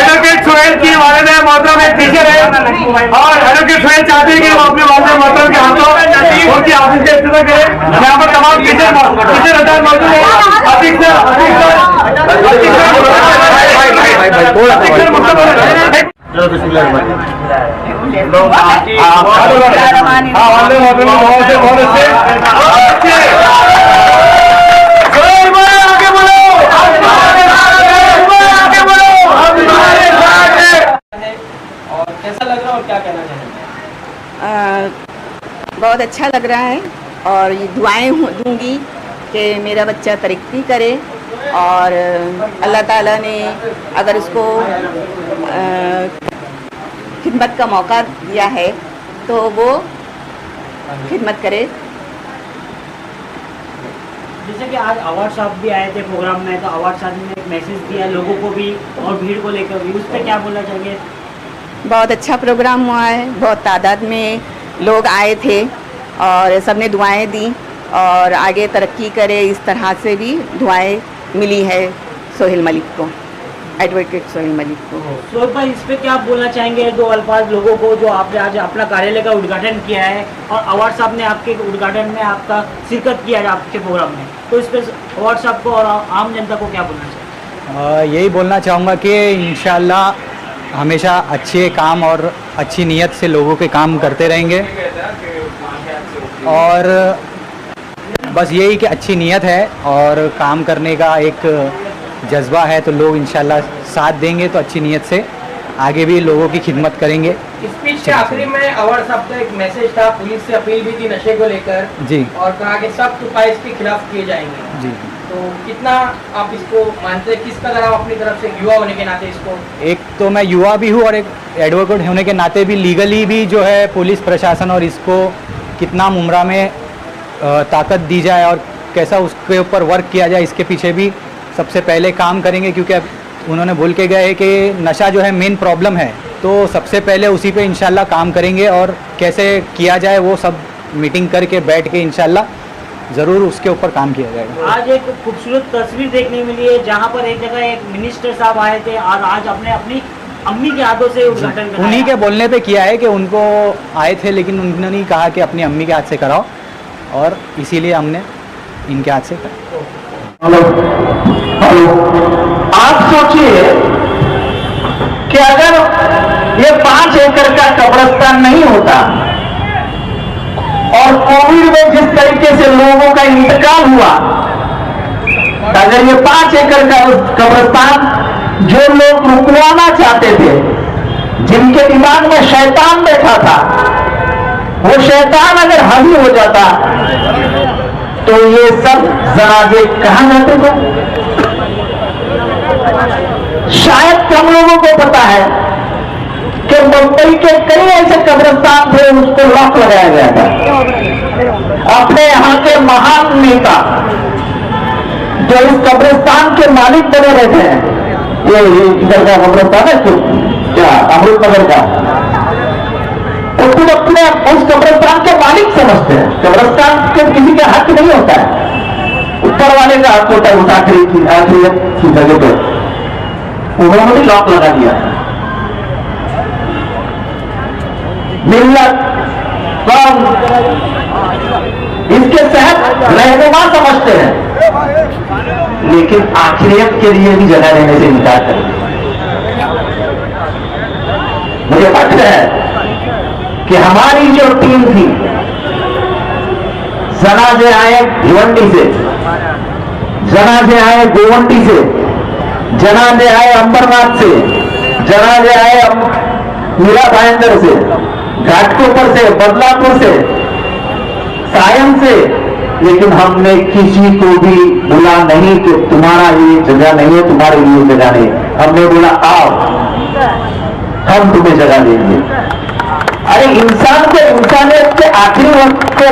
Advocate Sohail की वालिद मोहतरम एक टीचर है और एडवोकेट सोहेल चाहते हैं कि वो अपने वालिद मोहतरम के हाथों उनकी ऑफिस का इस्तेमाल करें। यहाँ पर तमाम टीचर अदार मौजूद है। बहुत अच्छा लग रहा है और ये दुआएं दूंगी कि मेरा बच्चा तरक्की करे और अल्लाह ताला ने अगर उसको खिदमत का मौका दिया है तो वो खिदमत करे। जैसे कि आज अवार्ड साहब भी आए थे प्रोग्राम में, तो अवार्ड साहब ने एक मैसेज दिया लोगों को भी और भीड़ को लेकर भी, उस पर क्या बोलना चाहिए? बहुत अच्छा प्रोग्राम हुआ है, बहुत तादाद में लोग आए थे और सबने दुआएं दी और आगे तरक्की करे इस तरह से भी दुआएं मिली है सोहेल मलिक को, एडवोकेट सोहेल मलिक को। तो भाई इस पर क्या बोलना चाहेंगे दो अल्फाज लोगों को जो आपने आज अपना कार्यालय का उद्घाटन किया है और अवार्ड साहब ने आपके उद्घाटन में आपका शिरकत किया है आपके प्रोग्राम में, तो इस पर अवार्ड साहब को और आम जनता को क्या बोलना चाहिए? यही बोलना चाहूँगा कि इंशाल्लाह हमेशा अच्छे काम और अच्छी नीयत से लोगों के काम करते रहेंगे और बस यही कि अच्छी नीयत है और काम करने का एक जज्बा है तो लोग इंशाल्लाह साथ देंगे तो अच्छी नीयत से आगे भी लोगों की खिदमत करेंगे। स्पीच के आखिरी में अवार्ड साहब का एक मैसेज था, पुलिस से अपील भी थी नशे को लेकर जी और कहा कि सख्त उपाय इसके खिलाफ किए जाएंगे जी। तो कितना आप इसको मानते हैं, किस कदर आप अपनी तरफ से युवा होने के नाते इसको? एक तो मैं युवा भी हूँ और एक एडवोकेट होने के नाते भी लीगली भी जो है पुलिस प्रशासन और इसको कितना मुमरा में ताकत दी जाए और कैसा उसके ऊपर वर्क किया जाए इसके पीछे भी सबसे पहले काम करेंगे, क्योंकि अब उन्होंने बोल के गए कि नशा जो है मेन प्रॉब्लम है तो सबसे पहले उसी पे इंशाल्लाह काम करेंगे और कैसे किया जाए वो सब मीटिंग करके बैठ के इंशाल्लाह ज़रूर उसके ऊपर काम किया जाएगा। आज एक खूबसूरत तस्वीर देखने मिली है जहाँ पर एक जगह एक मिनिस्टर साहब आए थे और आज अपने अपनी अम्मी के हाथों से उद्घाटन कराया। उन्हीं के बोलने पे किया है कि उनको आए थे लेकिन उन्होंने कहा कि अपनी अम्मी के हाथ से कराओ और इसीलिए हमने इनके हाथ से करा। आप सोचिए कि अगर ये 5 एकड़ का कब्रिस्तान नहीं होता और कोविड में जिस तरीके से लोगों का इंतकाल हुआ, अगर ये 5 एकड़ का कब्रिस्तान जो लोग रुकवाना चाहते थे, जिनके दिमाग में शैतान बैठा था, वो शैतान अगर हावी हो जाता तो ये सब जनाजे कहां जाते थे? शायद कम लोगों को पता है कि मुंबई के कई ऐसे कब्रिस्तान थे उसको लॉक लगाया गया था। अपने यहाँ के महान नेता जो इस कब्रिस्तान के मालिक बने रहते हैं, ये इधर का कब्रिस्तान है क्या, अमृतनगर का, तो खुद अपने उस कब्रिस्तान के मालिक समझते हैं। कब्रिस्तान के किसी का हक नहीं होता है, ऊपर वाले का हक होता है उस आखिरी जगह पर। उन्होंने लॉक लगा दिया। मिल्लत कौम इसके तहत रहनुमा समझते हैं, लेकिन आखिरियत के लिए भी जगह देने से इनकार करेंगे। मुझे पता है कि हमारी जो टीम थी, जनाजे आए भिवंडी से, जनाजे आए गोवंडी से, जनाजे आए अंबरनाथ से, जनाजे आए मीरा भाईंदर से, घाटकोपर से, बदलापुर से, सायन से, लेकिन हमने किसी को भी बोला नहीं कि तुम्हारा ये जगह नहीं है, तुम्हारे लिए जगह नहीं। हमने बोला आओ, हम तुम्हें जगह देंगे। अरे इंसान को इंसानियत के आखिरी वक्त पर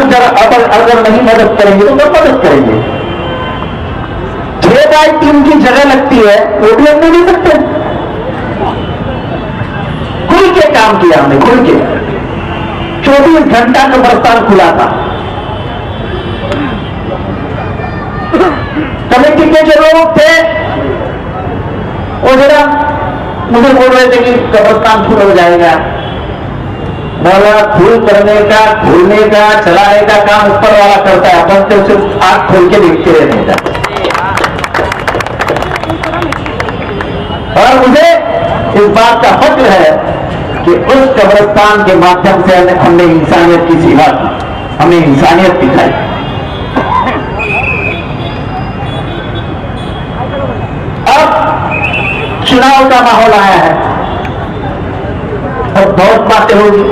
अगर नहीं मदद करेंगे तो कब मदद करेंगे? 6x3 की जगह लगती है, वो भी हम नहीं दे सकते। खुल के काम किया हमने, खुल के 24 घंटा कब्रिस्तान खुला था। कमेटी के जो लोग थे वो जरा मुझे बोल रहे थे कि कब्रिस्तान फुल हो जाएगा। बोला फुल करने का, खोलने का, चलाने का काम ऊपर वाला करता है, अपन तो सिर्फ आंख खोल के देखते रहने का। और मुझे इस बात का फक्र है कि उस कब्रिस्तान के माध्यम से हमने इंसानियत की सेवा की, हमने इंसानियत दिखाई। चुनाव का माहौल आया है और बहुत बातें होगी।